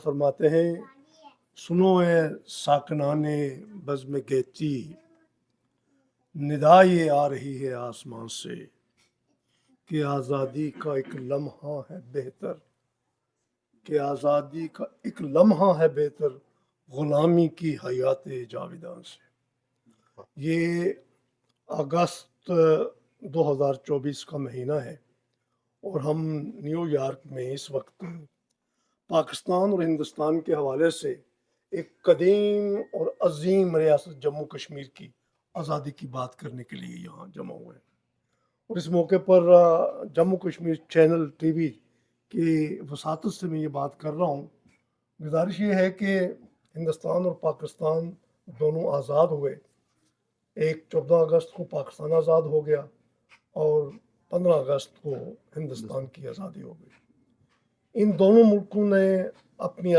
فرماتے ہیں سنو اے ساکنان بزم گیتی ندا یہ آ رہی ہے آسمان سے کہ آزادی کا ایک لمحہ ہے بہتر کہ آزادی کا ایک لمحہ ہے بہتر غلامی کی حیات جاویدان سے۔ یہ اگست 2024 کا مہینہ ہے اور ہم نیو یارک میں اس وقت پاکستان اور ہندوستان کے حوالے سے ایک قدیم اور عظیم ریاست جموں کشمیر کی آزادی کی بات کرنے کے لیے یہاں جمع ہوئے ہیں، اور اس موقع پر Jammu Kashmir channel TV کی وساطت سے میں یہ بات کر رہا ہوں۔ گزارش یہ ہے کہ ہندوستان اور پاکستان دونوں آزاد ہوئے، ایک 14 اگست کو پاکستان آزاد ہو گیا اور 15 اگست کو ہندوستان کی آزادی ہو گئی۔ ان دونوں ملکوں نے اپنی